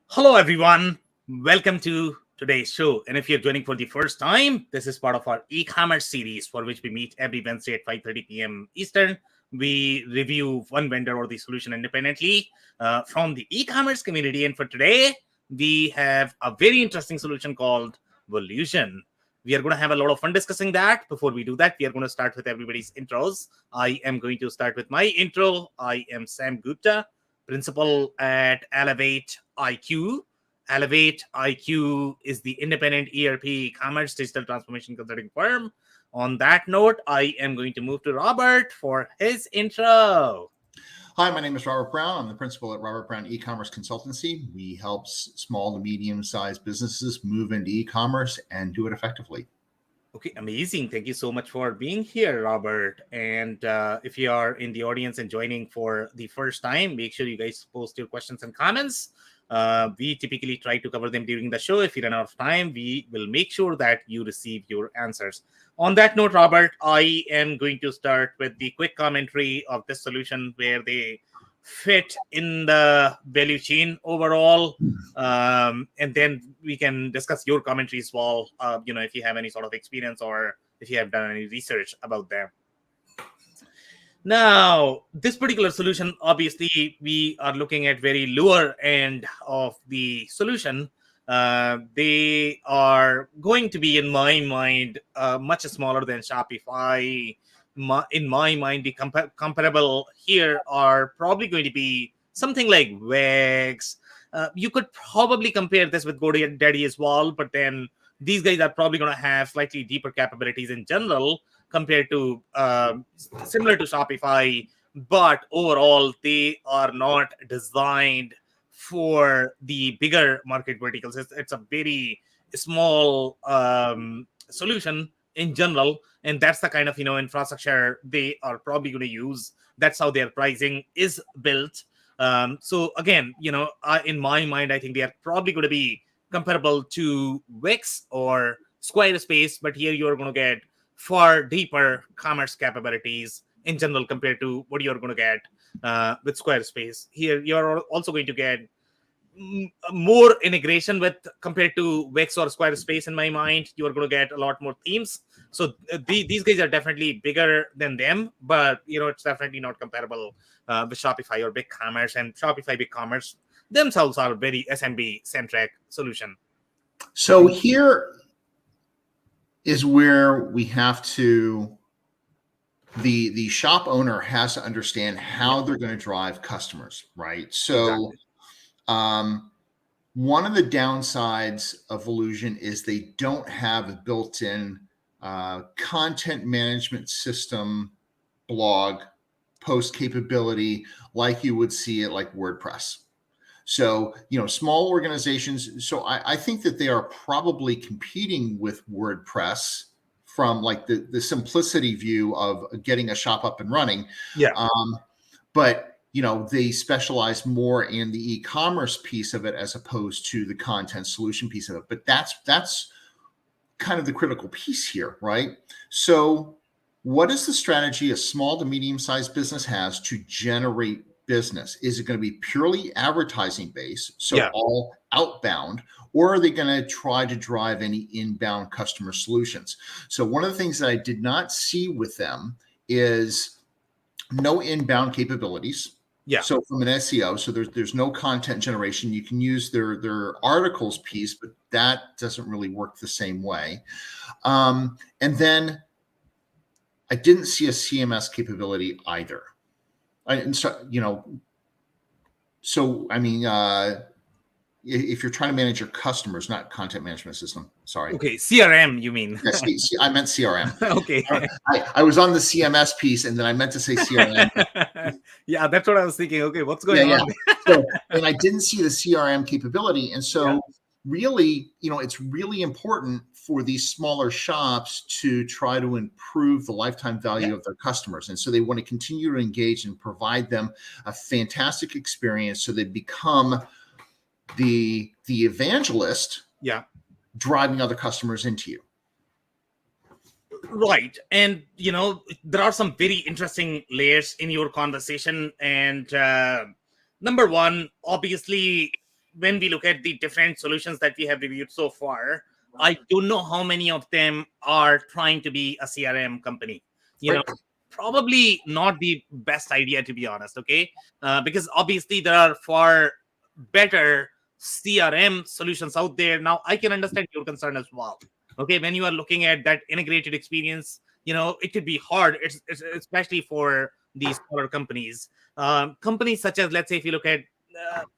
Hello, everyone. Welcome to today's show. And if you're joining for the first time, this is part of our e-commerce series for which we meet every Wednesday at 5:30 p.m. Eastern. We review one vendor or the solution independently from the e-commerce community. And for today, we have a very interesting solution called Volusion. We are going to have a lot of fun discussing that. Before we do that, we are going to start with everybody's intros. I am going to start with my intro. I am Sam Gupta, principal at Elevate IQ. Elevate IQ is the independent ERP commerce digital transformation consulting firm. On that note, I am going to move to Robert for his intro. Hi, my name is Robert Brown. I'm the principal at Robert Brown e-commerce consultancy. We help small to medium-sized businesses move into e-commerce and do it effectively. Okay, amazing. Thank you so much for being here, Robert. And if you are in the audience and joining for the first time, make sure you guys post your questions and comments. We typically try to cover them during the show. If you run out of time, we will make sure that you receive your answers. On that note, Robert, I am going to start with the quick commentary of this solution where they fit in the value chain overall. And then we can discuss your commentary as well, if you have any sort of experience or if you have done any research about them. Now, this particular solution, obviously, we are looking at very lower end of the solution. They are going to be, in my mind, much smaller than Shopify. In my mind, the comparable here are probably going to be something like Wix. You could probably compare this with GoDaddy as well, but then these guys are probably going to have slightly deeper capabilities in general compared to similar to Shopify. But overall, they are not designed for the bigger market verticals. It's a very small solution in general, and that's the kind of infrastructure they are probably going to use. That's how their pricing is built. So again, in my mind, I think they are probably going to be comparable to Wix or Squarespace, but here you're going to get far deeper commerce capabilities in general compared to what you're going to get with Squarespace. Here you're also going to get more integration with compared to Wix or Squarespace. In my mind, you are going to get a lot more themes. So these guys are definitely bigger than them, but it's definitely not comparable with Shopify or BigCommerce. And Shopify, BigCommerce themselves are very SMB centric solution. So here is where we have to, the shop owner has to understand how they're going to drive customers, right? So exactly. One of the downsides of Volusion is they don't have a built-in content management system, blog, post capability like you would see it like WordPress. So, small organizations. So I think that they are probably competing with WordPress from like the simplicity view of getting a shop up and running. Yeah. But, they specialize more in the e-commerce piece of it as opposed to the content solution piece of it. But that's kind of the critical piece here, right? So what is the strategy a small to medium-sized business has to generate business? Is it going to be purely advertising based, so all outbound, or are they going to try to drive any inbound customer solutions? So one of the things that I did not see with them is no inbound capabilities. Yeah. So from an SEO, so there's no content generation. You can use their articles piece, but that doesn't really work the same way. And then I didn't see a CMS capability either. So I mean, if you're trying to manage your customers, not content management system. Sorry. Okay, CRM, you mean? Yes, I meant CRM. Okay. I was on the CMS piece, and then I meant to say CRM. Yeah, that's what I was thinking. Okay, what's going on? So, and I didn't see the CRM capability, and so really, it's really important for these smaller shops to try to improve the lifetime value Yeah. of their customers. And so they want to continue to engage and provide them a fantastic experience so they become the evangelist Yeah. driving other customers into you. Right. And, there are some very interesting layers in your conversation. And number one, obviously, when we look at the different solutions that we have reviewed so far, I don't know how many of them are trying to be a CRM company. Right. Probably not the best idea, to be honest. Okay. Because obviously, there are far better CRM solutions out there. Now, I can understand your concern as well. Okay, when you are looking at that integrated experience, it could be hard. It's especially for these smaller companies. Companies such as, let's say, if you look at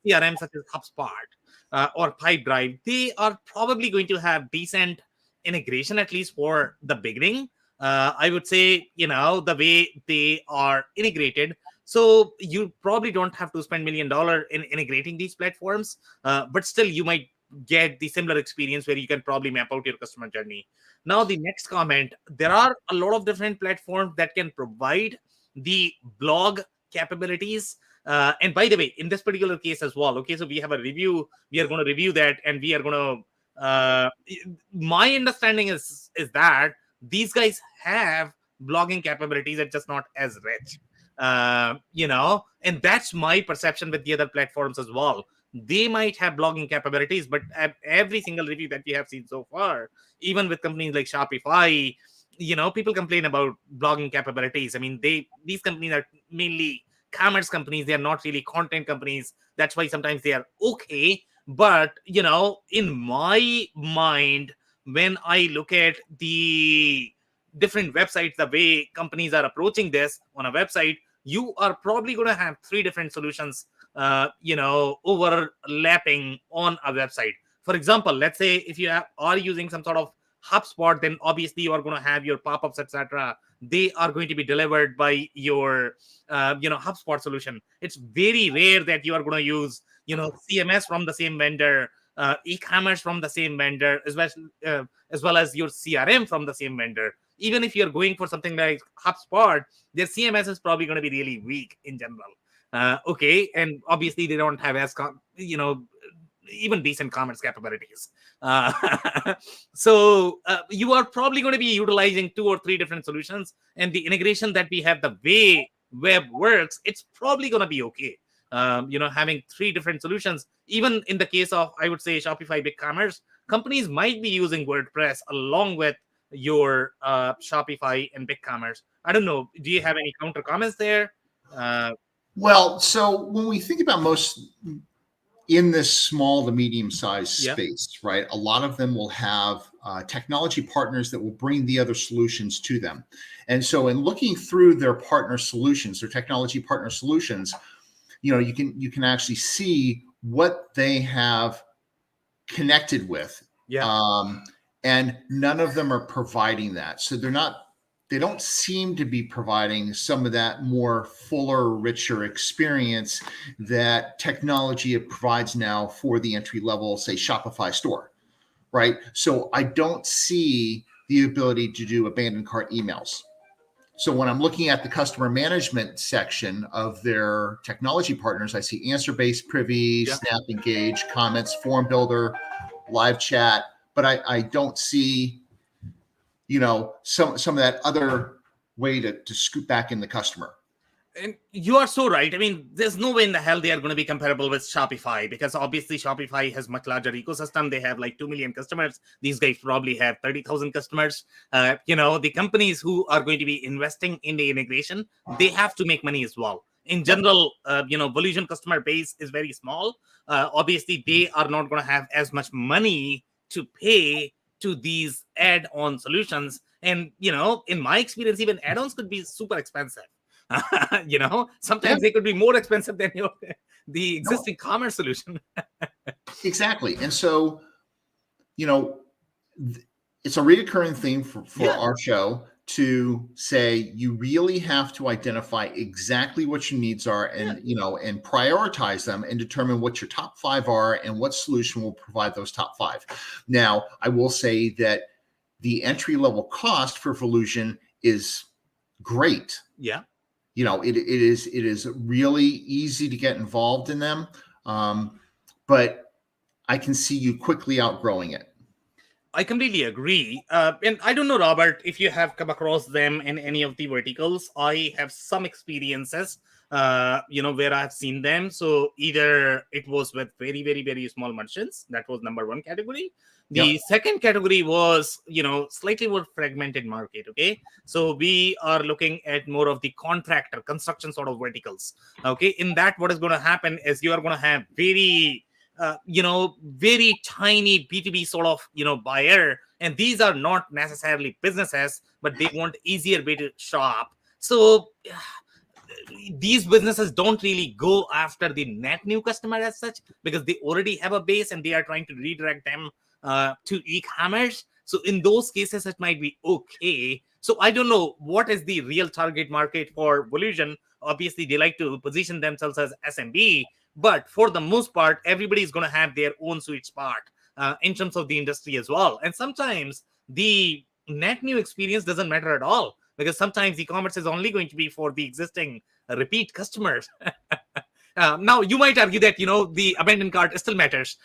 CRM such as HubSpot or Pipedrive, they are probably going to have decent integration, at least for the beginning. I would say, the way they are integrated, so you probably don't have to spend $1 million in integrating these platforms, but still you might get the similar experience where you can probably map out your customer journey. Now, the next comment, there are a lot of different platforms that can provide the blog capabilities. And by the way, in this particular case as well, okay, so we have a review, we are going to review that, and we are going to, my understanding is that these guys have blogging capabilities, it's just not as rich. And that's my perception with the other platforms as well. They might have blogging capabilities, but every single review that we have seen so far, even with companies like Shopify, people complain about blogging capabilities. I mean, these companies are mainly commerce companies. They are not really content companies. That's why sometimes they are okay. But, in my mind, when I look at the different websites, the way companies are approaching this on a website, you are probably going to have 3 different solutions overlapping on a website. For example, let's say if you are using some sort of HubSpot, then obviously you are going to have your pop-ups, etc. They are going to be delivered by your HubSpot solution. It's very rare that you are going to use CMS from the same vendor, e-commerce from the same vendor, as well as your CRM from the same vendor. Even if you're going for something like HubSpot, their CMS is probably going to be really weak in general. Okay, and obviously they don't have as even decent commerce capabilities. So you are probably going to be utilizing 2 or 3 different solutions, and the integration that we have, the way web works, it's probably going to be okay. Having 3 different solutions, even in the case of, I would say, Shopify BigCommerce, companies might be using WordPress along with your Shopify and BigCommerce. I don't know. Do you have any counter comments there? Well, so when we think about most in this small to medium sized space, right, a lot of them will have technology partners that will bring the other solutions to them. And so in looking through their partner solutions, their technology partner solutions, you can actually see what they have connected with. And none of them are providing that. So they don't seem to be providing some of that more fuller, richer experience that technology provides now for the entry level, say, Shopify store, right? So I don't see the ability to do abandoned cart emails. So when I'm looking at the customer management section of their technology partners, I see answer-based, Privy, Snap Engage, comments, form builder, live chat, but I don't see some of that other way to scoop back in the customer. And you are so right. I mean, there's no way in the hell they are going to be comparable with Shopify, because obviously Shopify has much larger ecosystem. They have like 2 million customers. These guys probably have 30,000 customers. The companies who are going to be investing in the integration, they have to make money as well. In general, Volusion customer base is very small. Obviously, they are not going to have as much money to pay to these add-on solutions. And, in my experience, even add-ons could be super expensive. Sometimes they could be more expensive than the existing commerce solution. Exactly. And so, it's a reoccurring theme for our show to say you really have to identify exactly what your needs are and and prioritize them and determine what your top 5 are and what solution will provide those top 5. Now, I will say that the entry level cost for Volusion is great. Yeah. It is really easy to get involved in them, but I can see you quickly outgrowing it. I completely agree. And I don't know, Robert, if you have come across them in any of the verticals. I have some experiences, where I've seen them. So either it was with very, very, very small merchants. That was number one category. The second category was, slightly more fragmented market. Okay. So we are looking at more of the contractor, construction sort of verticals. Okay. In that, what is going to happen is you are going to have very very tiny B2B sort of, buyer. And these are not necessarily businesses, but they want easier way to shop. So these businesses don't really go after the net new customer as such, because they already have a base and they are trying to redirect them to e-commerce. So in those cases, it might be okay. So I don't know what is the real target market for Volusion. Obviously, they like to position themselves as SMB, but for the most part, everybody is going to have their own sweet spot in terms of the industry as well. And sometimes the net new experience doesn't matter at all, because sometimes e-commerce is only going to be for the existing repeat customers. Now, you might argue that, the abandoned cart still matters,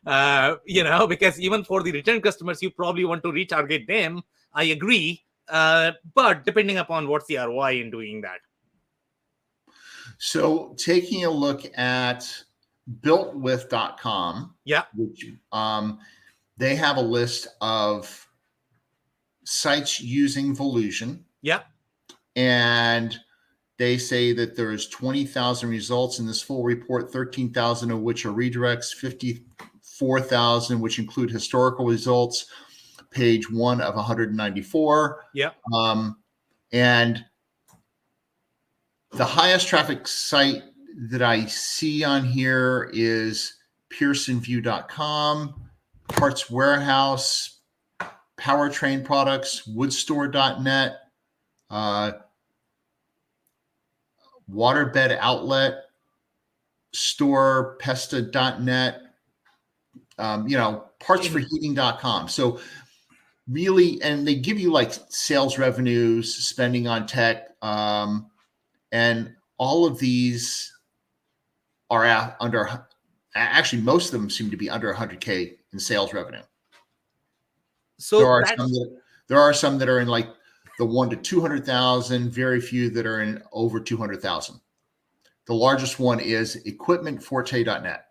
because even for the return customers, you probably want to retarget them. I agree. But depending upon what's the ROI in doing that. So taking a look at builtwith.com, which they have a list of sites using Volusion. And they say that there's 20,000 results in this full report, 13,000 of which are redirects, 54,000 which include historical results, page 1 of 194. And the highest traffic site that I see on here is pearsonview.com, Parts Warehouse, Powertrain Products, woodstore.net, Waterbed Outlet, store, pesta.net, partsforheating.com. So really, and they give you like sales revenues, spending on tech, and all of these are under, actually, most of them seem to be under 100K in sales revenue. So there are some that are in like the 1 to 200,000, very few that are in over 200,000. The largest one is equipmentforte.net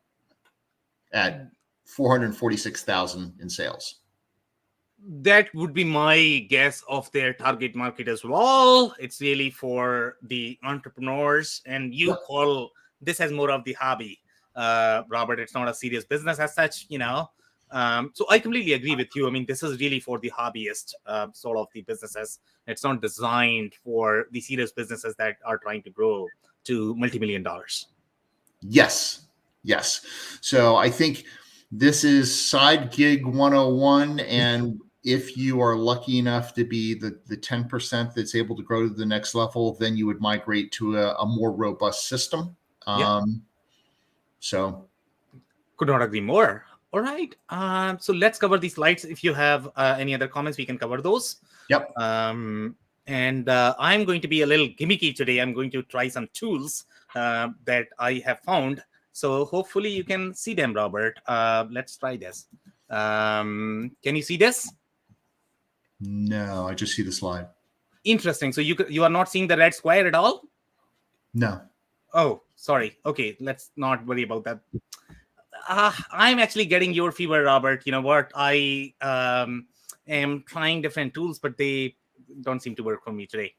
at 446,000 in sales. That would be my guess of their target market as well. It's really for the entrepreneurs, and you call this as more of the hobby, Robert. It's not a serious business as such, So I completely agree with you. I mean, this is really for the hobbyist sort of the businesses. It's not designed for the serious businesses that are trying to grow to multi-million dollars. Yes. So I think this is side gig 101. And if you are lucky enough to be the 10% that's able to grow to the next level, then you would migrate to a more robust system. So could not agree more. All right. So let's cover these slides. If you have any other comments, we can cover those. And I'm going to be a little gimmicky today. I'm going to try some tools that I have found. So hopefully you can see them, Robert. Let's try this. Can you see this? No, I just see the slide. Interesting. So you are not seeing the red square at all? No. Oh, sorry. Okay, let's not worry about that. I'm actually getting your fever, Robert. You know what? I am trying different tools, but they don't seem to work for me today.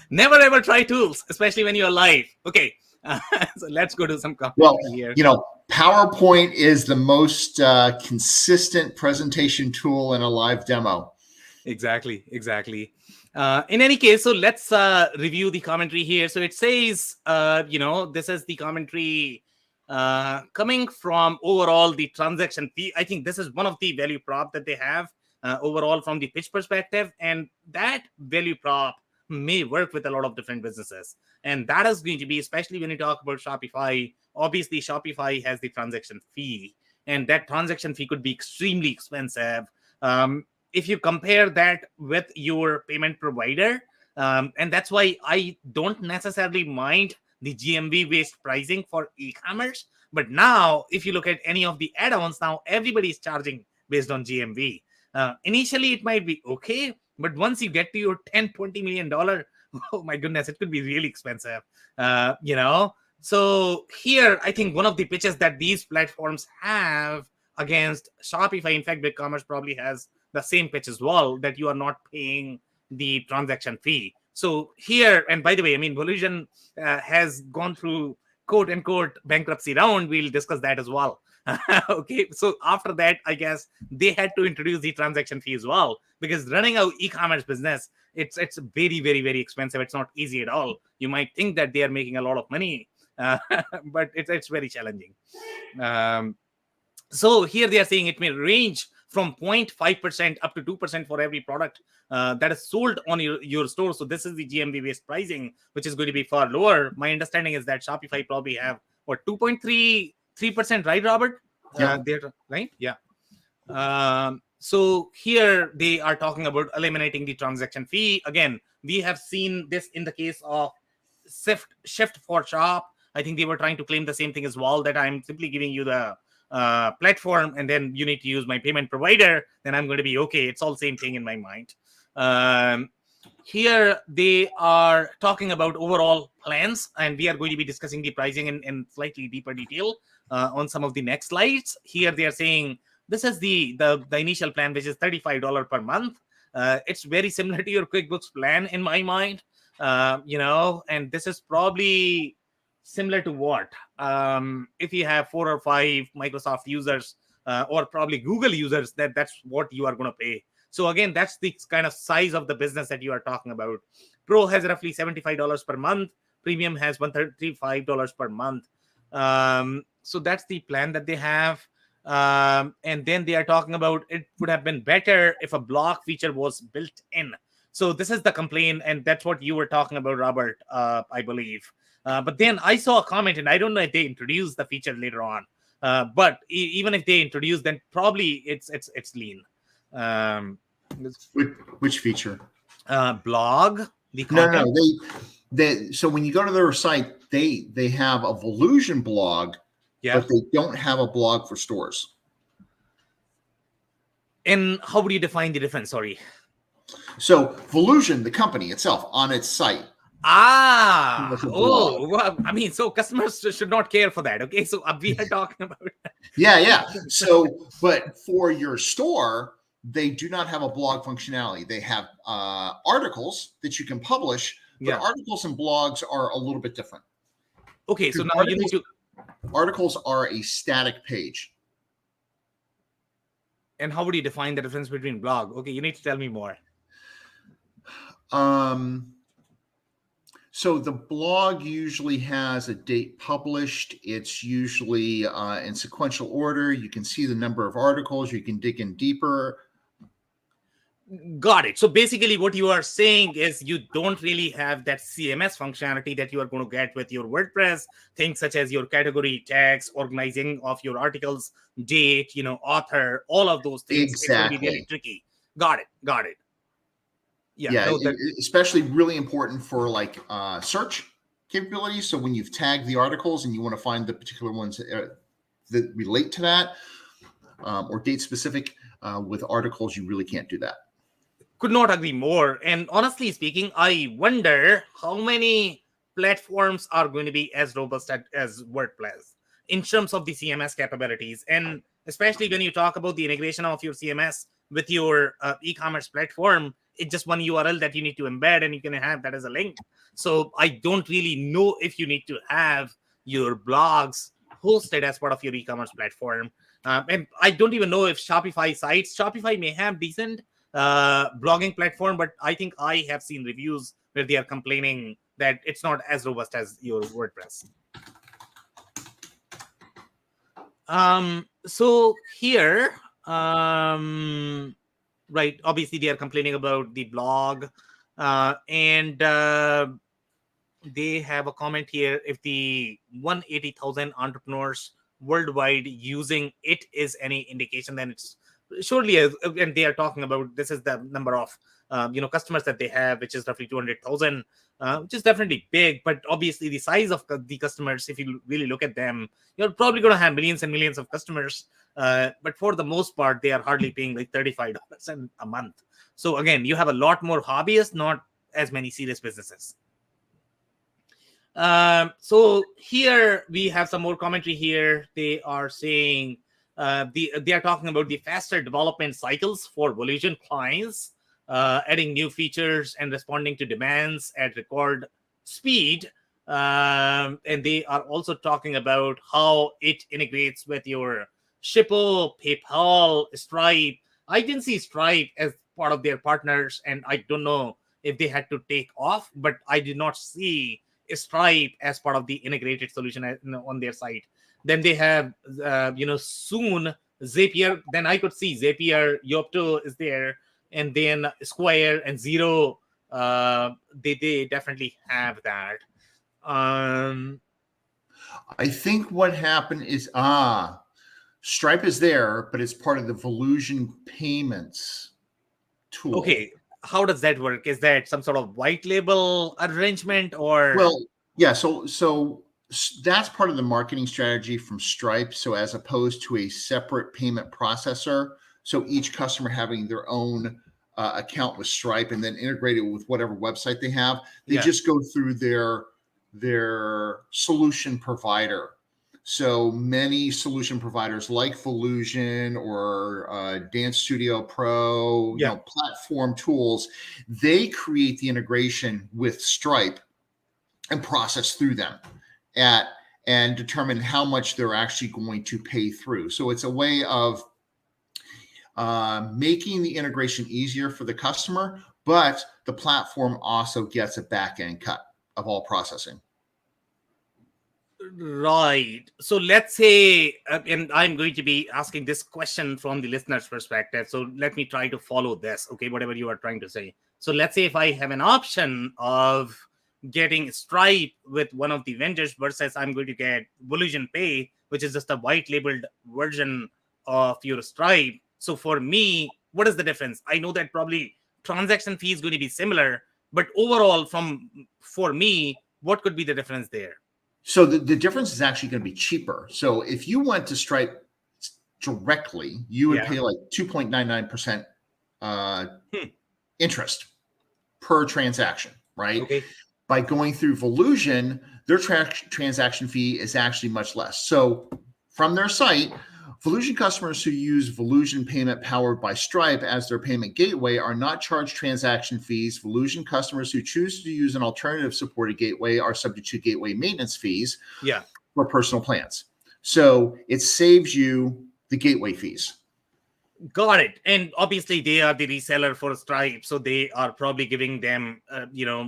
Never ever try tools, especially when you're live. Okay, so let's go to some commentary here. PowerPoint is the most consistent presentation tool in a live demo. Exactly. In any case, so let's review the commentary here. So it says, this is the commentary Coming from overall the transaction fee, I think this is one of the value prop that they have overall from the pitch perspective, and that value prop may work with a lot of different businesses. And that is going to be, especially when you talk about Shopify, obviously Shopify has the transaction fee, and that transaction fee could be extremely expensive. If you compare that with your payment provider, and that's why I don't necessarily mind the GMV based pricing for e-commerce. But now, if you look at any of the add-ons, now everybody is charging based on GMV. Initially, it might be okay, but once you get to your $10-20 million, oh my goodness, it could be really expensive. So here, I think one of the pitches that these platforms have against Shopify, in fact, BigCommerce probably has the same pitch as well, that you are not paying the transaction fee. So here, and by the way, I mean, Volusion has gone through quote unquote bankruptcy round. We'll discuss that as well. Okay, so after that, I guess they had to introduce the transaction fee as well, because running an e-commerce business, it's very, very, very expensive. It's not easy at all. You might think that they are making a lot of money, but it's very challenging. So here they are saying it may range from 0.5% up to 2% for every product that is sold on your store. So this is the GMV based pricing, which is going to be far lower. My understanding is that Shopify probably have 2.33%, right, Robert? Yeah. Right? Yeah. So here they are talking about eliminating the transaction fee. Again, we have seen this in the case of Shift for Shop. I think they were trying to claim the same thing as well, that I'm simply giving you the platform and then you need to use my payment provider, then I'm going to be okay. It's all same thing in my mind. Here they are talking about overall plans, and we are going to be discussing the pricing in slightly deeper detail on some of the next slides. Here they are saying this is the initial plan, which is $35 per month. It's very similar to your QuickBooks plan in my mind, and this is probably similar to what? If you have 4 or 5 Microsoft users or probably Google users, that's what you are going to pay. So again, that's the kind of size of the business that you are talking about. Pro has roughly $75 per month. Premium has $135 per month. So that's the plan that they have. And then they are talking about it would have been better if a blog feature was built in. So this is the complaint, and that's what you were talking about, Robert, I believe. But then I saw a comment, and I don't know if they introduced the feature later on. But even if they introduce, then probably it's lean. Which feature? Blog. The content? No. They so when you go to their site, they have a Volusion blog, but they don't have a blog for stores. And how would you define the difference? Sorry. So Volusion, the company itself, on its site. Well, I mean, so customers should not care for that. Okay, so we are talking about. Yeah. So, but for your store, they do not have a blog functionality. They have articles that you can publish, but articles and blogs are a little bit different. Okay, so now you need to. Articles are a static page. And how would you define the difference between blog? Okay, you need to tell me more. So the blog usually has a date published. It's usually in sequential order. You can see the number of articles. You can dig in deeper. Got it. So basically what you are saying is you don't really have that CMS functionality that you are going to get with your WordPress, things such as your category tags, organizing of your articles, date, author, all of those things. Exactly. It's going to be really tricky. Got it. Yeah, especially really important for like search capabilities. So when you've tagged the articles and you want to find the particular ones that relate to that or date specific with articles, you really can't do that. Could not agree more. And honestly speaking, I wonder how many platforms are going to be as robust as WordPress in terms of the CMS capabilities. And especially when you talk about the integration of your CMS with your e-commerce platform, it's just one URL that you need to embed, and you can have that as a link. So I don't really know if you need to have your blogs hosted as part of your e-commerce platform. And I don't even know if Shopify may have decent blogging platform, but I think I have seen reviews where they are complaining that it's not as robust as your WordPress. So here, right, obviously they are complaining about the blog, and they have a comment here. If the 180,000 entrepreneurs worldwide using it is any indication, then it's surely and they are talking about this is the number of customers that they have, which is roughly 200,000, which is definitely big. But obviously the size of the customers, if you really look at them, you're probably going to have millions and millions of customers, but for the most part they are hardly paying like $35 a month. So again, you have a lot more hobbyists, not as many serious businesses. So here we have some more commentary here. They are saying they are talking about the faster development cycles for Volusion clients, adding new features and responding to demands at record speed. And they are also talking about how it integrates with your Shippo, PayPal, Stripe. I didn't see Stripe as part of their partners, and I don't know if they had to take off, but I did not see Stripe as part of the integrated solution on their site. Then they have, soon Zapier. Then I could see Zapier, Yopto is there, and then Square and Zero. They definitely have that. I think what happened is Stripe is there, but it's part of the Volusion payments tool. Okay, how does that work? Is that some sort of white label arrangement, or? Well, yeah. So that's part of the marketing strategy from Stripe. So as opposed to a separate payment processor, so each customer having their own account with Stripe and then integrate it with whatever website they have, they just go through their solution provider. So many solution providers like Volusion or Dance Studio Pro, platform tools, they create the integration with Stripe and process through them and determine how much they're actually going to pay through. So it's a way of making the integration easier for the customer, but the platform also gets a back-end cut of all processing. Right. So let's say, and I'm going to be asking this question from the listener's perspective. So let me try to follow this. Okay, whatever you are trying to say. So let's say if I have an option of getting Stripe with one of the vendors versus I'm going to get Volusion Pay, which is just a white labeled version of your Stripe. So for me, what is the difference? I know that probably transaction fee is going to be similar, but overall, for me, what could be the difference there? So the difference is actually going to be cheaper. So if you went to Stripe directly, you would pay like 2.99% interest per transaction, right? Okay. By going through Volusion, their transaction fee is actually much less. So from their site, Volusion customers who use Volusion payment powered by Stripe as their payment gateway are not charged transaction fees. Volusion customers who choose to use an alternative supported gateway are subject to gateway maintenance fees for personal plans. So it saves you the gateway fees. Got it. And obviously they are the reseller for Stripe, so they are probably giving them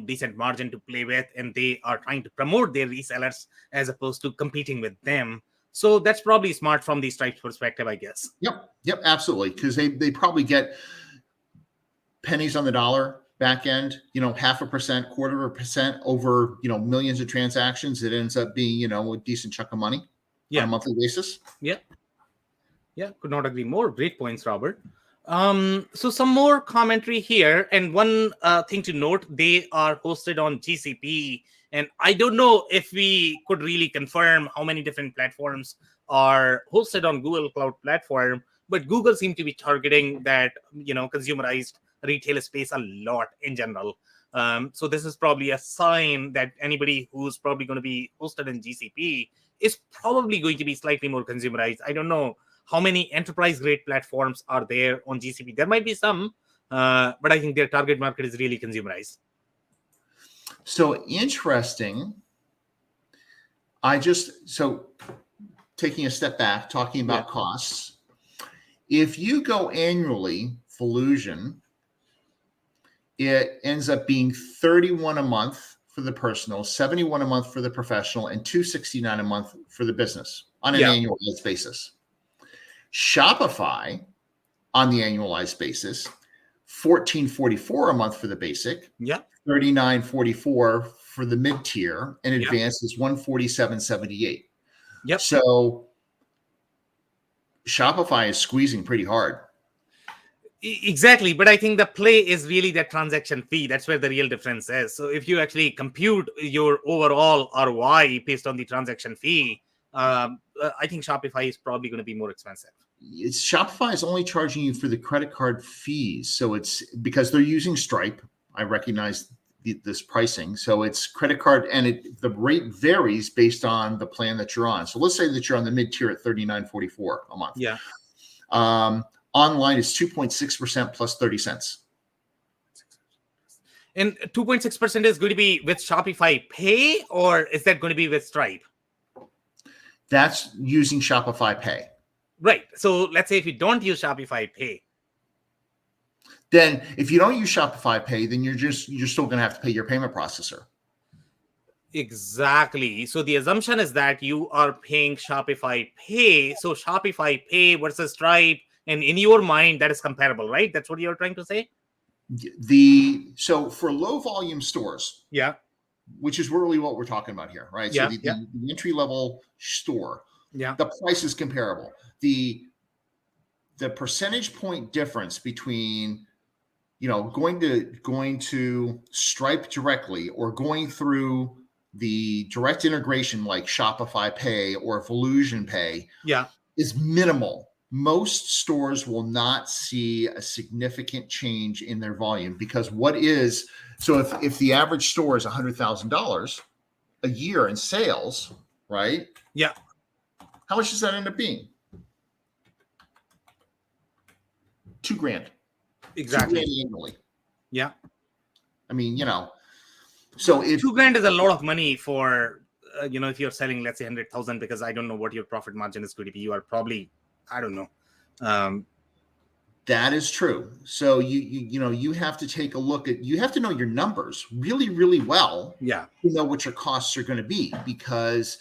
decent margin to play with, and they are trying to promote their resellers as opposed to competing with them. So that's probably smart from the Stripe's perspective, I guess. Yep, absolutely. Because they probably get pennies on the dollar back end, 0.5%, 1/4% over, millions of transactions. It ends up being, a decent chunk of money on a monthly basis. Yeah, could not agree more. Great points, Robert. So some more commentary here. And one thing to note, they are hosted on GCP. And I don't know if we could really confirm how many different platforms are hosted on Google Cloud Platform, but Google seemed to be targeting that, consumerized retail space a lot in general. So this is probably a sign that anybody who's probably going to be hosted in GCP is probably going to be slightly more consumerized. I don't know how many enterprise-grade platforms are there on GCP. There might be some, but I think their target market is really consumerized. So interesting. So taking a step back, talking about costs. If you go annually, Volusion, it ends up being $31 a month for the personal, $71 a month for the professional, and $269 a month for the business. on an annualized basis. Shopify on the annualized basis, $14.44 a month for the basic, $39.44 for the mid-tier, and advanced is $147.78. So Shopify is squeezing pretty hard. Exactly, but I think the play is really that transaction fee. That's where the real difference is. So if you actually compute your overall ROI based on the transaction fee, I think Shopify is probably going to be more expensive. Shopify is only charging you for the credit card fees. So it's because they're using Stripe. I recognize this pricing. So it's credit card, and the rate varies based on the plan that you're on. So let's say that you're on the mid-tier at $39.44 a month. Online is 2.6% plus 30 cents. And 2.6% is going to be with Shopify Pay, or is that going to be with Stripe? That's using Shopify Pay. Right. So let's say if you don't use Shopify Pay. Then if you don't use Shopify Pay, then you're still going to have to pay your payment processor. Exactly. So the assumption is that you are paying Shopify Pay. So Shopify Pay versus Stripe, and in your mind, that is comparable, right? That's what you're trying to say? So for low volume stores, which is really what we're talking about here, right? So the entry level store, the price is comparable. The percentage point difference between going to Stripe directly or going through the direct integration like Shopify Pay or Volusion Pay is minimal. Most stores will not see a significant change in their volume because if the average store is $100,000 a year in sales, right? How much does that end up being? $2,000. Exactly. $2,000 annually. I mean, so if $2,000 is a lot of money for, if you're selling, let's say 100,000, because I don't know what your profit margin is going to be. You are probably, I don't know. That is true. So you have to take a look at, you have to know your numbers really, really well. To know what your costs are going to be, because,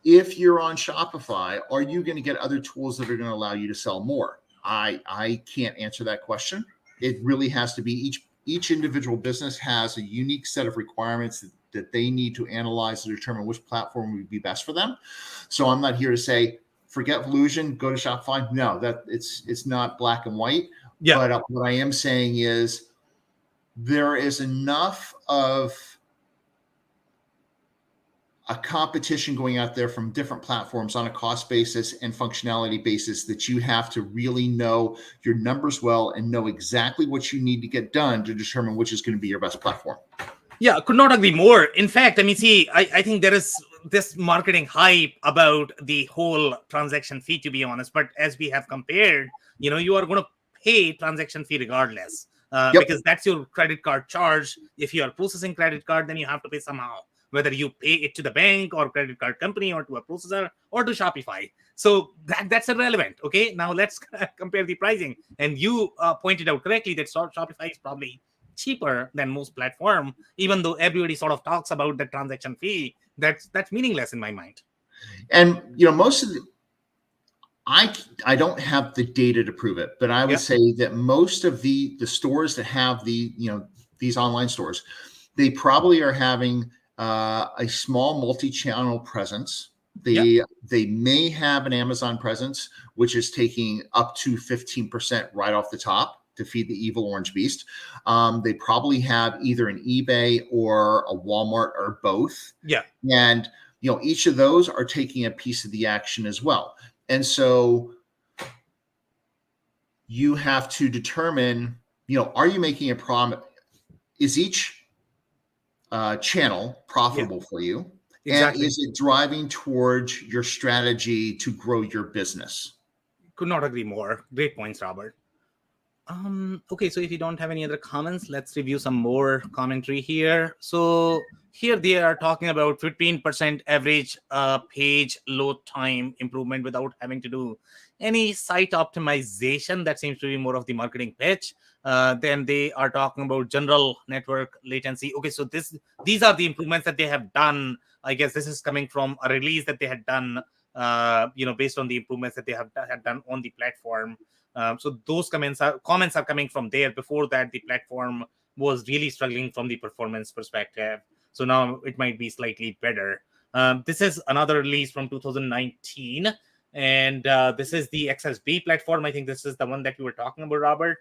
if you're on Shopify, are you going to get other tools that are going to allow you to sell more? I can't answer that question. It really has to be each individual business has a unique set of requirements that they need to analyze to determine which platform would be best for them. So I'm not here to say, forget Volusion, go to Shopify. No, that it's not black and white. But what I am saying is there is enough of a competition going out there from different platforms on a cost basis and functionality basis that you have to really know your numbers well and know exactly what you need to get done to determine which is going to be your best platform. Yeah, could not agree more. In fact, I think there is this marketing hype about the whole transaction fee, to be honest. But as we have compared, you are going to pay transaction fee regardless because that's your credit card charge. If you are processing credit card, then you have to pay somehow, whether you pay it to the bank or credit card company or to a processor or to Shopify. So that's irrelevant. Okay, now let's compare the pricing. And you pointed out correctly that Shopify is probably cheaper than most platform, even though everybody sort of talks about the transaction fee. That's meaningless in my mind. And most of I don't have the data to prove it, but I would say that most of the stores that have these online stores, they probably are having a small multi-channel presence. They may have an Amazon presence, which is taking up to 15% right off the top to feed the evil orange beast. They probably have either an eBay or a Walmart or both. And each of those are taking a piece of the action as well. And so you have to determine, are you making a promise? Is each channel profitable for you? Exactly. And is it driving towards your strategy to grow your business? Could not agree more. Great points, Robert. Okay, so if you don't have any other comments, let's review some more commentary here. So here they are talking about 15% average page load time improvement without having to do any site optimization. That seems to be more of the marketing pitch. Then they are talking about general network latency. Okay, so these are the improvements that they have done. I guess this is coming from a release that they had done based on the improvements that they had done on the platform. So those comments are coming from there. Before that, the platform was really struggling from the performance perspective. So now it might be slightly better. This is another release from 2019, and this is the XSB platform. I think this is the one that you were talking about, Robert.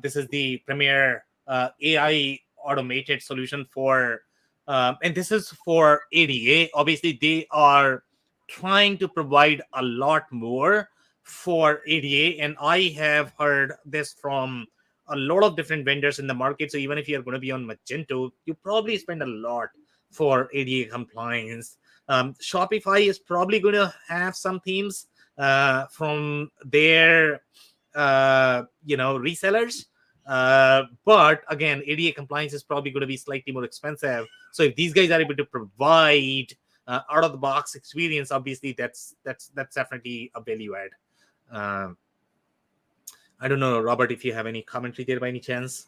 This is the premier AI automated solution for, and this is for ADA. Obviously, they are trying to provide a lot more for ADA, and I have heard this from a lot of different vendors in the market. So even if you're going to be on Magento, you probably spend a lot for ADA compliance. Shopify is probably going to have some themes from their resellers. But again, ADA compliance is probably going to be slightly more expensive. So if these guys are able to provide out of the box experience, obviously that's definitely a value add. I don't know, Robert, if you have any commentary there by any chance.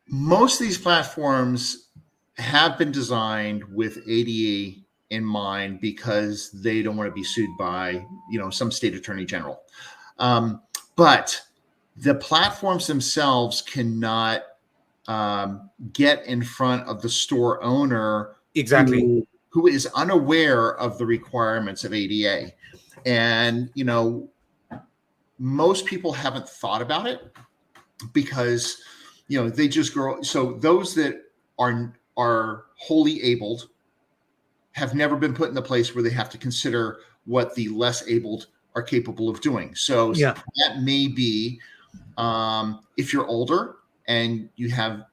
Most of these platforms have been designed with ADA in mind because they don't want to be sued by, some state attorney general. But the platforms themselves cannot get in front of the store owner Exactly. who is unaware of the requirements of ADA. And, most people haven't thought about it because, they just grow. So those that are wholly abled have never been put in the place where they have to consider what the less abled are capable of doing. So that may be if you're older and you have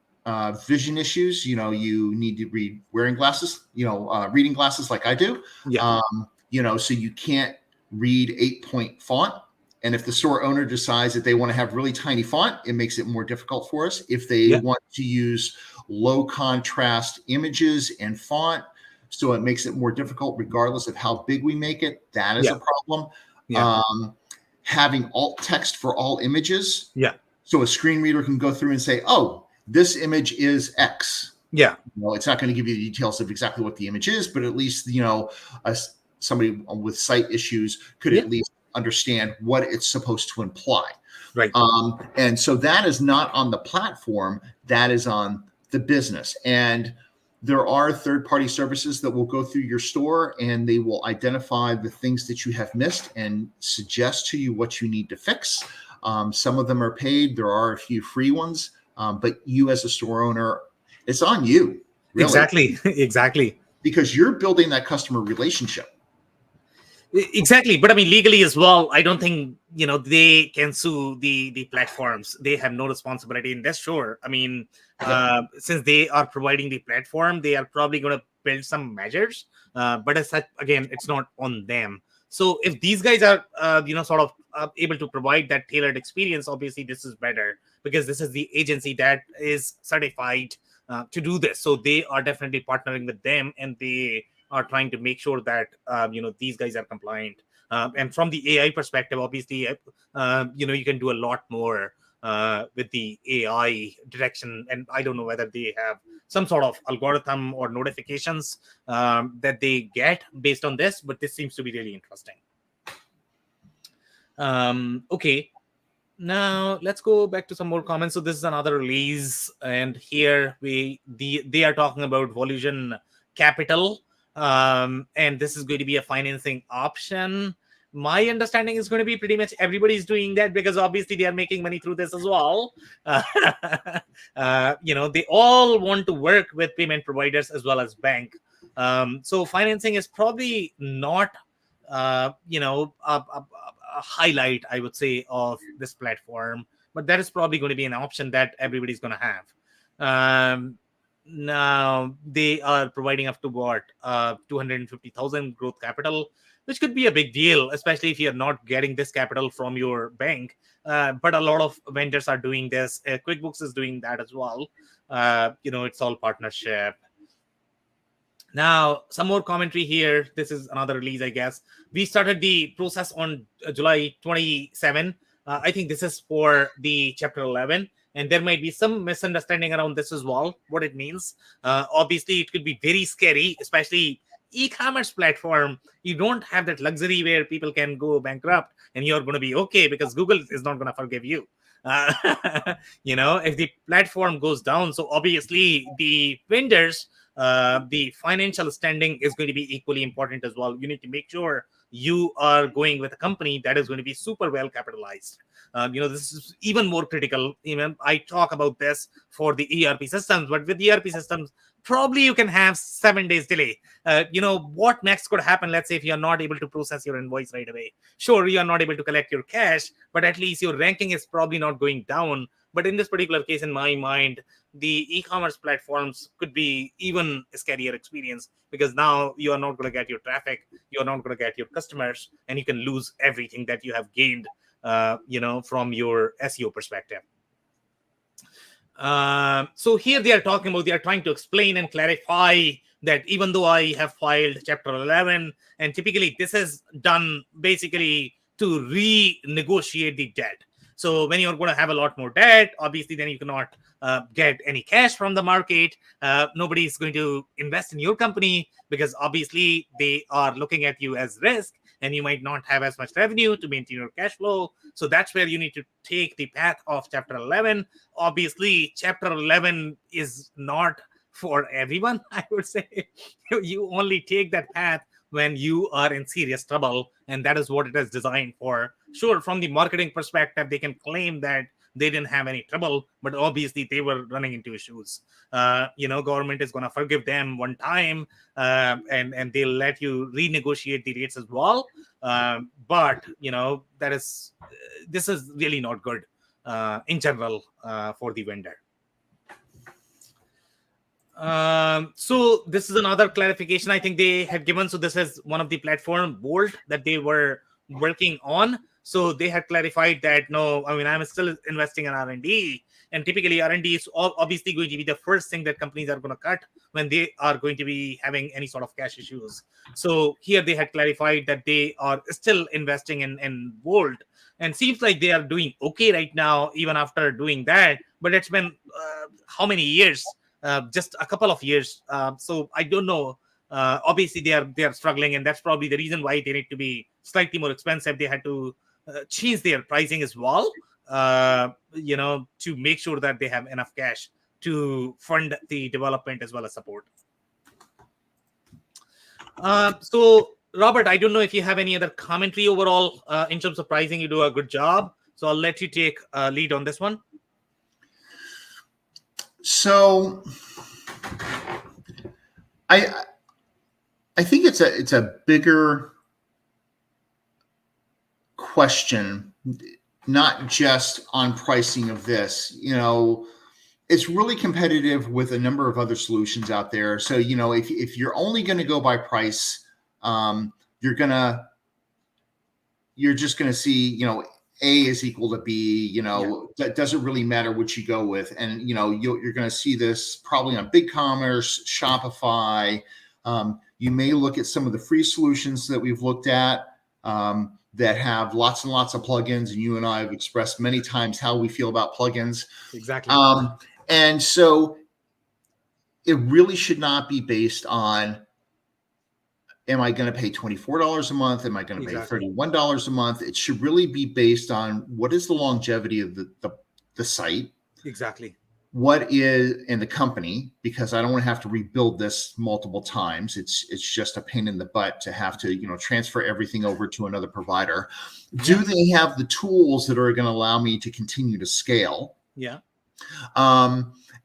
vision issues, you need to read wearing glasses, reading glasses like I do. So you can't read 8-point font. And if the store owner decides that they want to have really tiny font, it makes it more difficult for us. If they want to use low contrast images and font, so it makes it more difficult regardless of how big we make it, that is a problem. Having alt text for all images. So a screen reader can go through and say, oh, this image is X. It's not going to give you the details of exactly what the image is, but at least, somebody with sight issues could at least understand what it's supposed to imply. Right. And so that is not on the platform, that is on the business. And there are third-party services that will go through your store and they will identify the things that you have missed and suggest to you what you need to fix. Some of them are paid. There are a few free ones, but you as a store owner, it's on you. Really. Exactly. Because you're building that customer relationship. Exactly. But I mean, legally as well, I don't think, they can sue the platforms. They have no responsibility in this. Sure. I mean, since they are providing the platform, they are probably going to build some measures. But as such, again, it's not on them. So if these guys are, able to provide that tailored experience, obviously this is better because this is the agency that is certified to do this. So they are definitely partnering with them and they are trying to make sure that, these guys are compliant. And from the AI perspective, obviously, you can do a lot more with the AI direction. And I don't know whether they have some sort of algorithm or notifications that they get based on this, but this seems to be really interesting. Okay. Now let's go back to some more comments. So this is another release, and here they are talking about Volusion Capital, and this is going to be a financing option. My understanding is going to be pretty much everybody's doing that because obviously they are making money through this as well. They all want to work with payment providers as well as bank. So financing is probably not, a highlight, I would say, of this platform, but that is probably going to be an option that everybody's going to have. Now they are providing up to what 250,000 growth capital, which could be a big deal, especially if you're not getting this capital from your bank. But a lot of vendors are doing this. QuickBooks is doing that as well. It's all partnership. Now, some more commentary here. This is another release, I guess. We started the process on July 27. I think this is for the Chapter 11. And there might be some misunderstanding around this as well, what it means. Obviously, it could be very scary, especially e-commerce platform, you don't have that luxury where people can go bankrupt and you're going to be okay because Google is not going to forgive you. Uh, if the platform goes down, so obviously the vendors, the financial standing is going to be equally important as well. You need to make sure you are going with a company that is going to be super well capitalized. This is even more critical. Even I talk about this for the ERP systems, but with ERP systems, probably you can have 7 days delay. What next could happen? Let's say if you're not able to process your invoice right away. Sure, you are not able to collect your cash, but at least your ranking is probably not going down. But in this particular case, in my mind, the e-commerce platforms could be even a scarier experience because now you are not going to get your traffic, you are not going to get your customers, and you can lose everything that you have gained, from your SEO perspective. So here they are trying to explain and clarify that even though I have filed Chapter 11, and typically this is done basically to renegotiate the debt. So when you're going to have a lot more debt, obviously then you cannot get any cash from the market. Nobody is going to invest in your company because obviously they are looking at you as risk, and you might not have as much revenue to maintain your cash flow. So that's where you need to take the path of Chapter 11. Obviously, Chapter 11 is not for everyone, I would say. You only take that path when you are in serious trouble, and that is what it is designed for. Sure, from the marketing perspective, they can claim that they didn't have any trouble, but obviously they were running into issues. Government is going to forgive them one time, and they'll let you renegotiate the rates as well. But this is really not good in general for the vendor. So this is another clarification I think they had given. So this is one of the platform Bolt that they were working on. So they had clarified that no, I mean, I'm still investing in R&D, and typically R&D is obviously going to be the first thing that companies are going to cut when they are going to be having any sort of cash issues. So here they had clarified that they are still investing in Bolt, and seems like they are doing okay right now, even after doing that. But it's been how many years? Just a couple of years. So I don't know. Obviously, they are struggling, and that's probably the reason why they need to be slightly more expensive. They had to change their pricing as well, to make sure that they have enough cash to fund the development as well as support. So, Robert, I don't know if you have any other commentary overall in terms of pricing. You do a good job, so I'll let you take lead on this one. So, I think it's a bigger question, not just on pricing of this. It's really competitive with a number of other solutions out there. So, if you're only going to go by price, you're just going to see, A is equal to B, that doesn't really matter what you go with. And, you're going to see this probably on BigCommerce, Shopify. You may look at some of the free solutions that we've looked at that have lots and lots of plugins. And you and I have expressed many times how we feel about plugins. Exactly. And so it really should not be based on, am I going to pay $24 a month? Am I going to pay $31 a month? It should really be based on what is the longevity of the site. Exactly. What is in the company, because I don't want to have to rebuild this multiple times. It's just a pain in the butt to have to, transfer everything over to another provider. Yeah. Do they have the tools that are going to allow me to continue to scale? Yeah.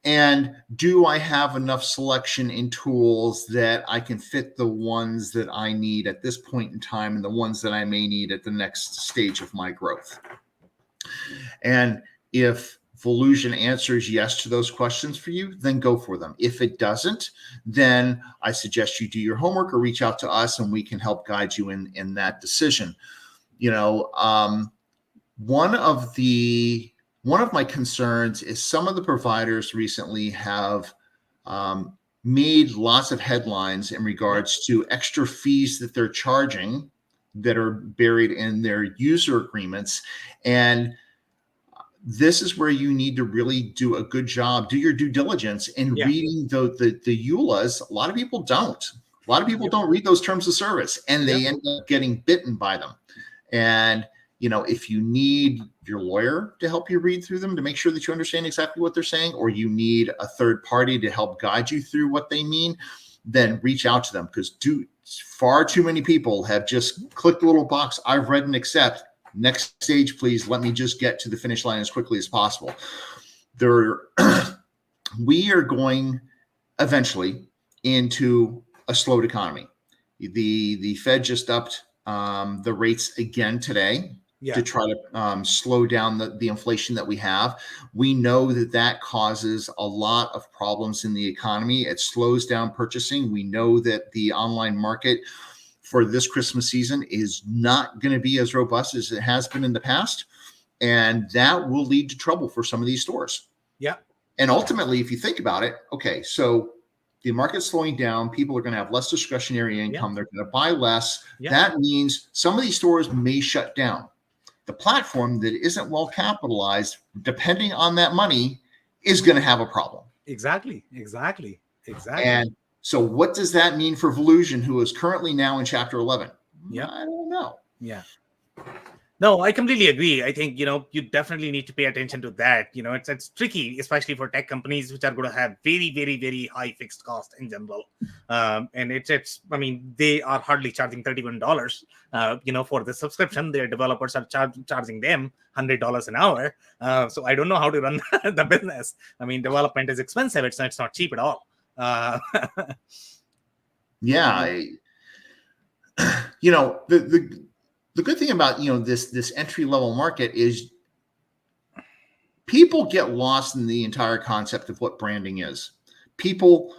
And do I have enough selection in tools that I can fit the ones that I need at this point in time and the ones that I may need at the next stage of my growth? And if Volusion answers yes to those questions for you, then go for them. If it doesn't, then I suggest you do your homework or reach out to us and we can help guide you in that decision. One of my concerns is some of the providers recently have made lots of headlines in regards to extra fees that they're charging that are buried in their user agreements. And this is where you need to really do a good job, do your due diligence in reading the EULAs. A lot of people don't. A lot of people don't read those terms of service, and they Yep. end up getting bitten by them. And if you need your lawyer to help you read through them to make sure that you understand exactly what they're saying, or you need a third party to help guide you through what they mean, then reach out to them, because far too many people have just clicked the little box, I've read and accept. Next stage, please. Let me just get to the finish line as quickly as possible. We are going eventually into a slowed economy. The Fed just upped the rates again today to try to slow down the inflation that we have. We know that causes a lot of problems in the economy. It slows down purchasing. We know that the online market for this Christmas season is not going to be as robust as it has been in the past. And that will lead to trouble for some of these stores. Yeah. And ultimately, if you think about it, okay, so the market's slowing down. People are going to have less discretionary income. Yeah. They're going to buy less. Yeah. That means some of these stores may shut down. The platform that isn't well capitalized, depending on that money, is going to have a problem. Exactly. And so what does that mean for Volusion, who is currently now in Chapter 11? Yeah. I don't know. Yeah. No, I completely agree. I think, you definitely need to pay attention to that. It's tricky, especially for tech companies, which are going to have very, very, very high fixed cost in general. And I mean, they are hardly charging $31, for the subscription. Their developers are charging them $100 an hour. So I don't know how to run the business. I mean, development is expensive. It's not cheap at all. Yeah. The good thing about this entry level market is people get lost in the entire concept of what branding is. People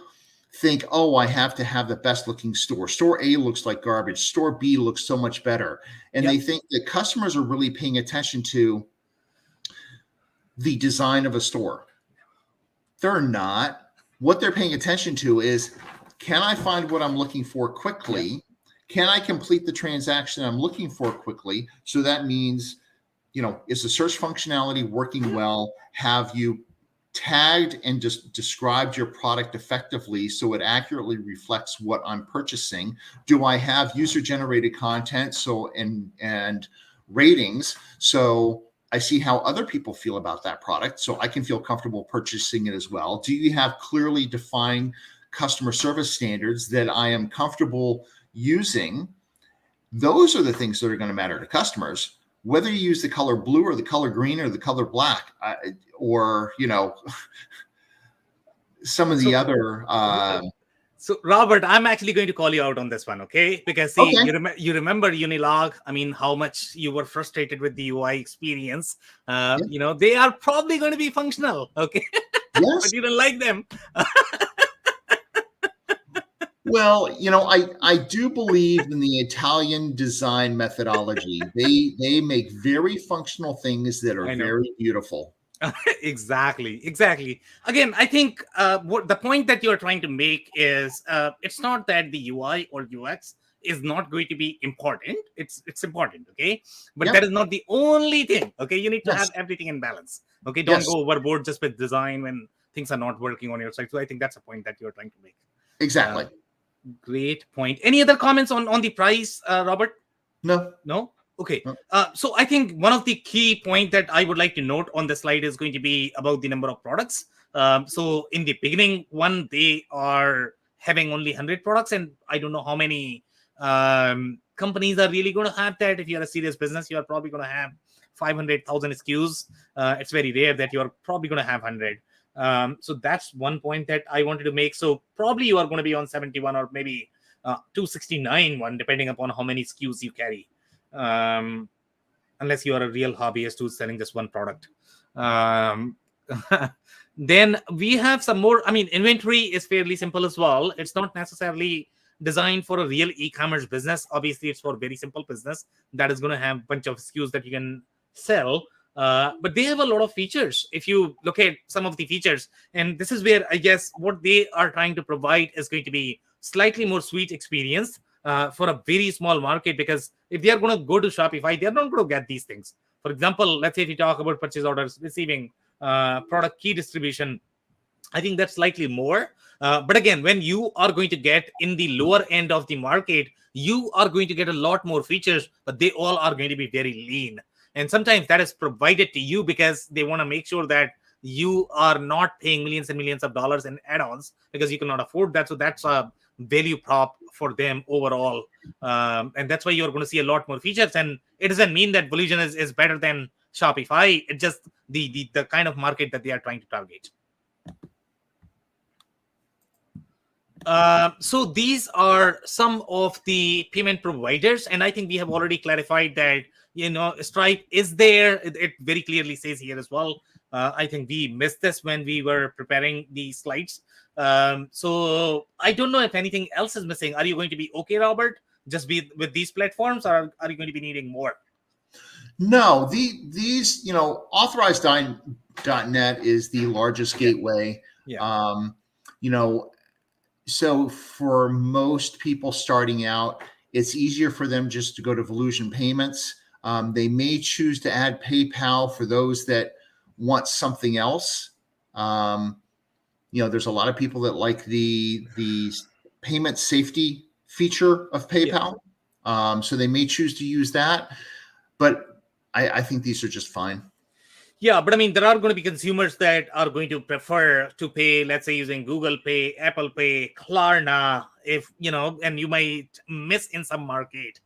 think, oh, I have to have the best looking store. Store A looks like garbage. Store B looks so much better. And they think that customers are really paying attention to the design of a store. They're not. What they're paying attention to is, can I find what I'm looking for quickly? Can I complete the transaction I'm looking for quickly? So that means, is the search functionality working well? Have you tagged and just described your product effectively so it accurately reflects what I'm purchasing? Do I have user-generated content and ratings so I see how other people feel about that product so I can feel comfortable purchasing it as well? Do you have clearly defined customer service standards that I am comfortable using? Those are the things that are going to matter to customers, whether you use the color blue or the color green or the color black, or some of the other. So Robert, I'm actually going to call you out on this one, okay? Because see, you remember Unilog. I mean, how much you were frustrated with the UI experience. They are probably going to be functional, okay? Yes. But you don't like them. Well, I do believe in the Italian design methodology. They make very functional things that are very beautiful. Exactly. Again, I think what the point that you're trying to make is it's not that the UI or UX is not going to be important. It's important, okay? But that is not the only thing, okay? You need to have everything in balance, okay? Don't go overboard just with design when things are not working on your side. So I think that's a point that you're trying to make. Exactly. Great point. Any other comments on the price, Robert? No. Okay. So I think one of the key point that I would like to note on the slide is going to be about the number of products. So in the beginning one, they are having only 100 products, and I don't know how many companies are really going to have that. If you're a serious business, you are probably going to have 500,000 SKUs. It's very rare that you're probably going to have 100. So that's one point that I wanted to make. So probably you are going to be on 71 or maybe 269 one, depending upon how many SKUs you carry. Unless you are a real hobbyist who's selling just one product. Then we have some more. I mean, inventory is fairly simple as well. It's not necessarily designed for a real e-commerce business. Obviously, it's for a very simple business that is going to have a bunch of SKUs that you can sell. But they have a lot of features. If you look at some of the features, and this is where I guess what they are trying to provide is going to be slightly more sweet experience for a very small market, because if they are going to go to Shopify, they are not going to get these things. For example, let's say if you talk about purchase orders, receiving, product key distribution, I think that's slightly more. But again, when you are going to get in the lower end of the market, you are going to get a lot more features, but they all are going to be very lean. And sometimes that is provided to you because they want to make sure that you are not paying millions and millions of dollars in add-ons because you cannot afford that. So that's a value prop for them overall. And that's why you're going to see a lot more features. And it doesn't mean that Volusion is better than Shopify. It's just the kind of market that they are trying to target. So these are some of the payment providers, and I think we have already clarified that Stripe is there. It very clearly says here as well. I think we missed this when we were preparing the slides. So I don't know if anything else is missing. Are you going to be okay, Robert? Just be with these platforms, or are you going to be needing more? No, these authorized.net is the largest gateway. Yeah. So for most people starting out, it's easier for them just to go to Volusion Payments. They may choose to add PayPal for those that want something else. There's a lot of people that like the payment safety feature of PayPal. Yeah. So they may choose to use that, but I think these are just fine. Yeah, but I mean, there are going to be consumers that are going to prefer to pay, let's say, using Google Pay, Apple Pay, Klarna, and you might miss in some market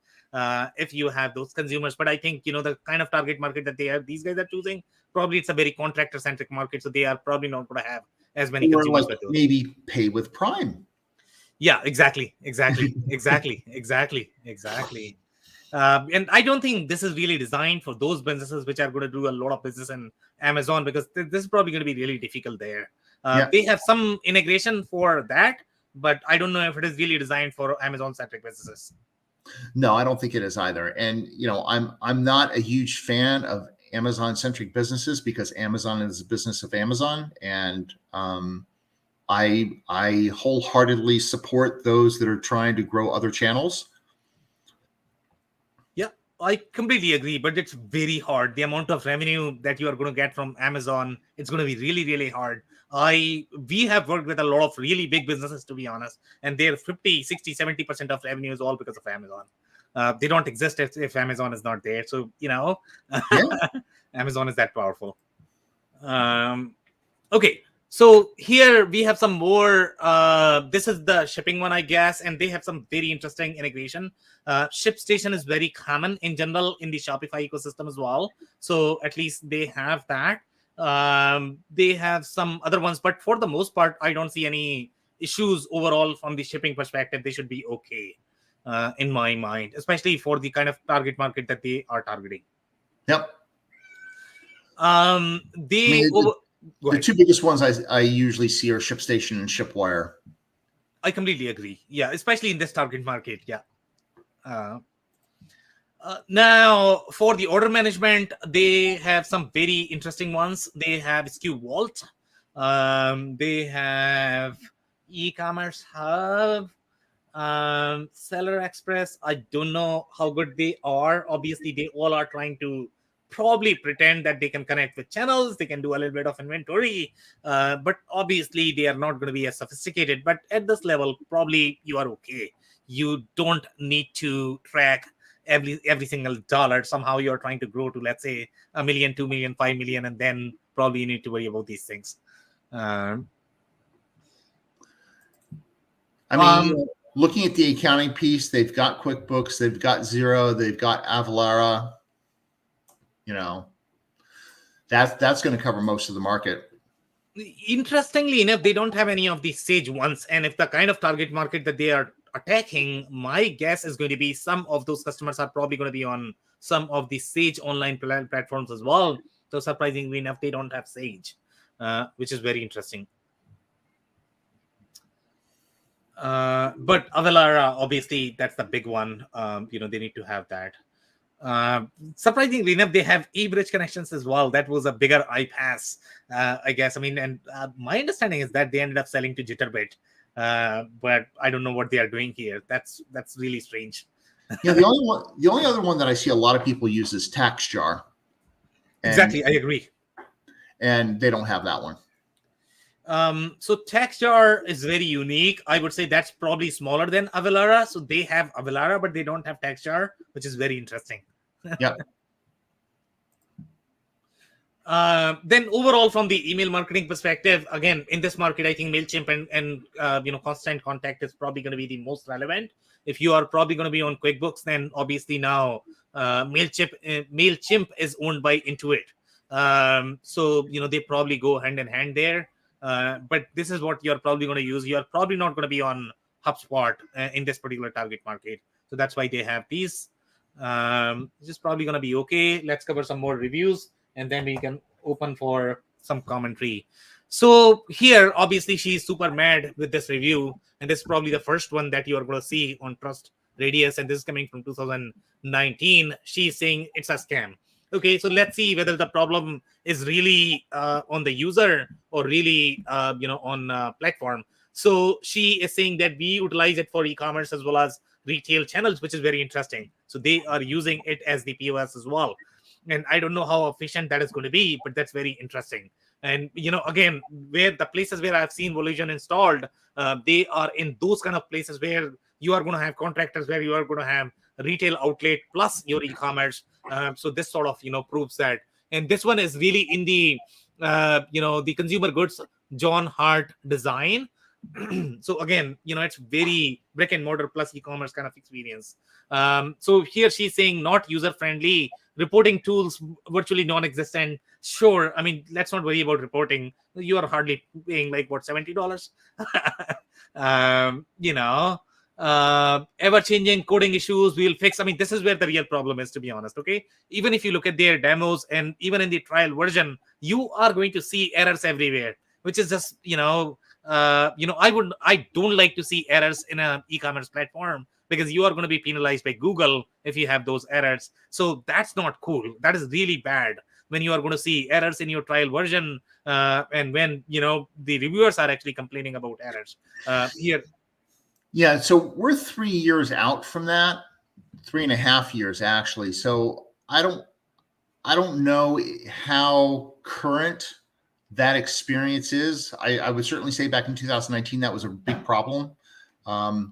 if you have those consumers. But I think, the kind of target market that these guys are choosing, probably it's a very contractor-centric market, so they are probably not going to have as many consumers. Like maybe pay with Prime. Yeah, exactly. And I don't think this is really designed for those businesses which are going to do a lot of business in Amazon, because this is probably going to be really difficult there. They have some integration for that, but I don't know if it is really designed for Amazon-centric businesses. No, I don't think it is either. And I'm not a huge fan of Amazon-centric businesses because Amazon is a business of Amazon, and I wholeheartedly support those that are trying to grow other channels. I completely agree, but it's very hard. The amount of revenue that you are going to get from Amazon, it's going to be really, really hard. We have worked with a lot of really big businesses, to be honest, and their 50, 60, 70% of revenue is all because of Amazon. They don't exist if Amazon is not there. So, Amazon is that powerful. Okay. So here we have some more. This is the shipping one, I guess, and they have some very interesting integration. ShipStation is very common in general in the Shopify ecosystem as well. So at least they have that. They have some other ones, but for the most part, I don't see any issues overall from the shipping perspective. They should be okay in my mind, especially for the kind of target market that they are targeting. Yep. The two biggest ones I usually see are ShipStation and ShipWire. I completely agree. Yeah, especially in this target market. Yeah. Now, for the order management, they have some very interesting ones. They have SKU Vault. They have eCommerce Hub, Seller Express. I don't know how good they are. Obviously, they all are trying to probably pretend that they can connect with channels. They can do a little bit of inventory, but obviously they are not going to be as sophisticated. But at this level, probably you are okay. You don't need to track every single dollar. Somehow you're trying to grow to, let's say, 1 million, 2 million, 5 million, and then probably you need to worry about these things. Looking at the accounting piece, they've got QuickBooks, they've got Xero, they've got Avalara. That's going to cover most of the market. Interestingly enough, they don't have any of these Sage ones. And if the kind of target market that they are attacking, my guess is going to be some of those customers are probably going to be on some of the Sage online platforms as well. So surprisingly enough, they don't have Sage, which is very interesting. But Avalara, obviously, that's the big one. They need to have that. Surprisingly enough, they have eBridge connections as well. That was a bigger iPaaS, I guess. And my understanding is that they ended up selling to Jitterbit, but I don't know what they are doing here. That's really strange. The only other one that I see a lot of people use is TaxJar. Exactly, I agree. And they don't have that one. So TextJar is very unique. I would say that's probably smaller than Avalara. So they have Avalara, but they don't have TextJar, which is very interesting. Yeah. Then overall, from the email marketing perspective, again, in this market, I think MailChimp and Constant Contact is probably going to be the most relevant. If you are probably going to be on QuickBooks, then obviously now MailChimp is owned by Intuit. So they probably go hand in hand there. But this is what you're probably going to use. You're probably not going to be on HubSpot in this particular target market. So that's why they have these. This is probably going to be okay. Let's cover some more reviews, and then we can open for some commentary. So here, obviously, she's super mad with this review, and this is probably the first one that you are going to see on Trust Radius, and this is coming from 2019. She's saying it's a scam. Okay, so let's see whether the problem is really on the user or really on platform. So she is saying that we utilize it for e-commerce as well as retail channels, which is very interesting. So they are using it as the POS as well. And I don't know how efficient that is going to be, but that's very interesting. And again, where the places where I've seen Volusion installed, they are in those kind of places where you are going to have contractors, where you are going to have retail outlet plus your e-commerce. So this sort of proves that. And this one is really in the the consumer goods John Hart design. So again, it's very brick and mortar plus e-commerce kind of experience. So here she's saying not user friendly, reporting tools virtually non-existent. Sure, I mean, let's not worry about reporting. You are hardly paying like what, $70. Ever-changing coding issues we'll fix. I mean, this is where the real problem is, to be honest. Okay, even if you look at their demos and even in the trial version, you are going to see errors everywhere, which is just I don't like to see errors in an e-commerce platform, because you are going to be penalized by Google if you have those errors. So that's not cool. That is really bad when you are going to see errors in your trial version, and when the reviewers are actually complaining about errors here. Yeah, so we're 3 years out from that, 3.5 years actually. So I don't know how current that experience is. I would certainly say back in 2019 that was a big problem. And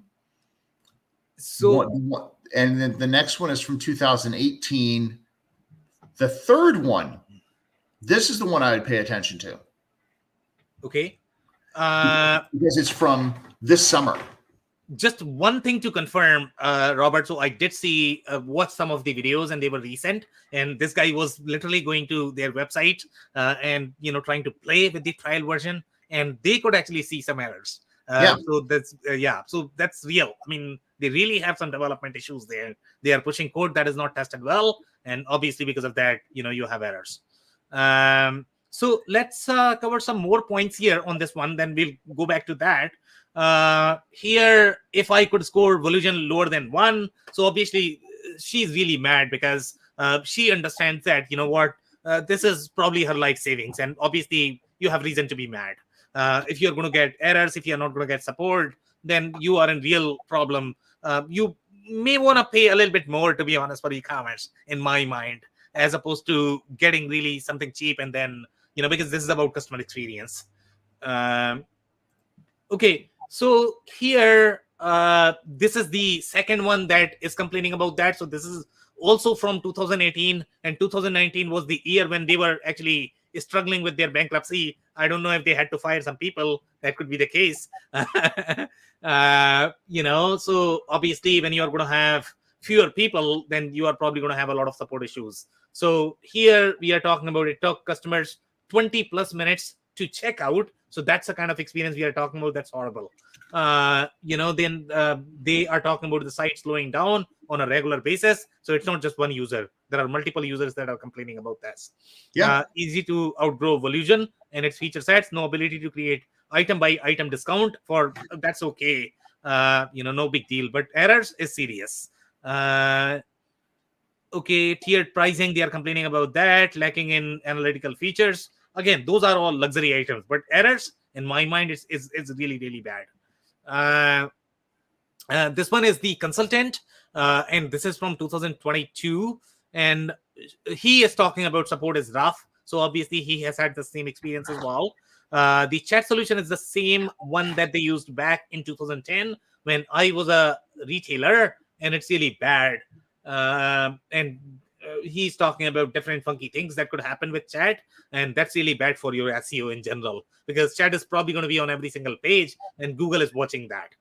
then the next one is from 2018. The third one, this is the one I would pay attention to. Okay. Because it's from this summer. Just one thing to confirm, Robert. So I did watch some of the videos, and they were recent. And this guy was literally going to their website and trying to play with the trial version, and they could actually see some errors. So that's real. I mean, they really have some development issues there. They are pushing code that is not tested well, and obviously because of that, you have errors. So let's cover some more points here on this one. Then we'll go back to that. Here, if I could score Volusion lower than 1, so obviously she's really mad because she understands that this is probably her life savings, and obviously you have reason to be mad. If you're going to get errors, if you're not going to get support, then you are in real problem. You may want to pay a little bit more, to be honest, for e-commerce, in my mind, as opposed to getting really something cheap, and then because this is about customer experience. Okay, so here, this is the second one that is complaining about that. So this is also from 2018, and 2019 was the year when they were actually struggling with their bankruptcy. I don't know if they had to fire some people. That could be the case. So obviously when you are going to have fewer people, then you are probably going to have a lot of support issues. So here we are talking about, it took customers 20 plus minutes to check out. So that's the kind of experience we are talking about. That's horrible. Then they are talking about the site slowing down on a regular basis. So it's not just one user. There are multiple users that are complaining about this. Yeah. Easy to outgrow Volusion and its feature sets. No ability to create item by item discount for that's okay. No big deal. But errors is serious. Okay, tiered pricing, they are complaining about that, lacking in analytical features. Again, those are all luxury items, but errors, in my mind, is really, really bad. This one is the consultant, and this is from 2022, and he is talking about support is rough. So obviously he has had the same experience as well. The chat solution is the same one that they used back in 2010 when I was a retailer, and it's really bad. And he's talking about different funky things that could happen with chat, and that's really bad for your SEO in general, because chat is probably going to be on every single page, and Google is watching that.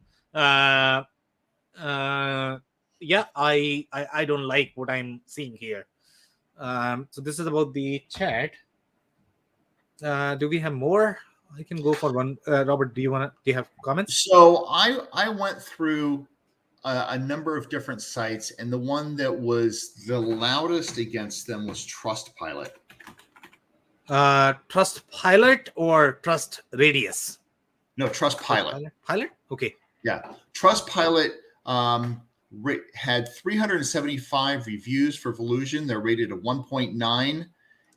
Yeah, I don't like what I'm seeing here. So this is about the chat. Do we have more? I can go for one. Robert, do you have comments? So I went through a number of different sites, and the one that was the loudest against them was Trustpilot. Trustpilot or Trust Radius? No, Trustpilot. Pilot? Okay. Yeah. Trustpilot had 375 reviews for Volusion. They're rated a 1.9.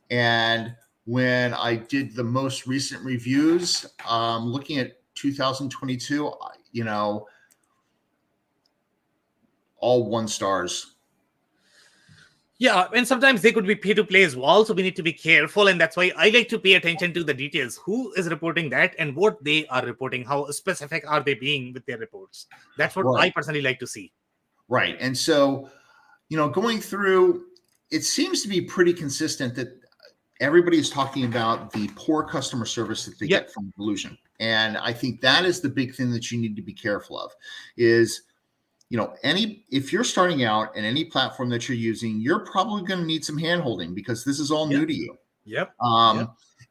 And when I did the most recent reviews, looking at 2022, all 1 stars. Yeah, and sometimes they could be pay-to-play as well, so we need to be careful, and that's why I like to pay attention to the details. Who is reporting that and what they are reporting? How specific are they being with their reports? That's what I personally like to see. Right. And so, going through, it seems to be pretty consistent that everybody is talking about the poor customer service that they get from Volusion. And I think that is the big thing that you need to be careful of is, if you're starting out in any platform that you're using, you're probably going to need some handholding because this is all new to you.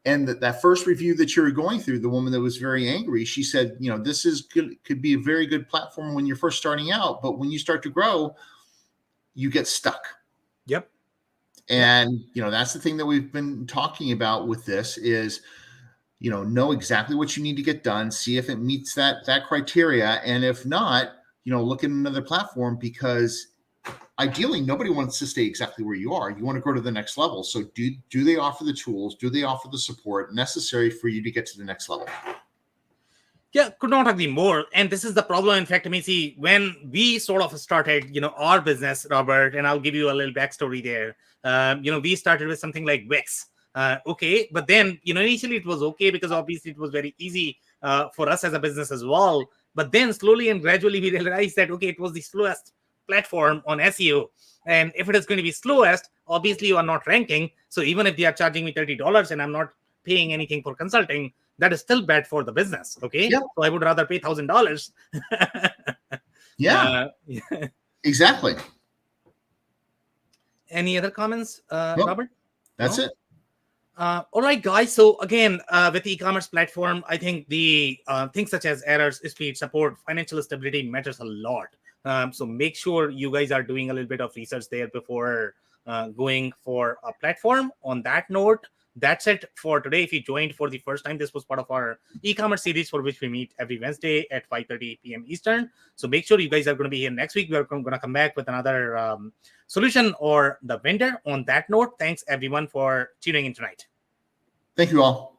And that first review that you were going through, the woman that was very angry, she said, this is good, could be a very good platform when you're first starting out, but when you start to grow, you get stuck. And, that's the thing that we've been talking about with this is, know exactly what you need to get done, see if it meets that criteria. And if not, look at another platform, because ideally nobody wants to stay exactly where you are. You want to go to the next level. So do they offer the tools? Do they offer the support necessary for you to get to the next level? Yeah, could not agree more. And this is the problem. In fact, see, when we sort of started, our business, Robert, and I'll give you a little backstory there. We started with something like Wix. Okay, but then, initially it was okay because obviously it was very easy for us as a business as well. But then slowly and gradually we realized that, okay, it was the slowest platform on SEO. And if it is going to be slowest, obviously you are not ranking. So even if they are charging me $30 and I'm not paying anything for consulting, that is still bad for the business. Okay. So I would rather pay $1,000. Exactly. Any other comments, Robert? That's it. All right, guys. So again, with the e-commerce platform, I think the things such as errors, speed, support, financial stability matters a lot. So make sure you guys are doing a little bit of research there before going for a platform. On that note, that's it for today. If you joined for the first time, this was part of our e-commerce series for which we meet every Wednesday at 5:30 p.m. Eastern. So make sure you guys are going to be here next week. We are going to come back with another solution or the vendor. On that note, thanks everyone for tuning in tonight. Thank you all.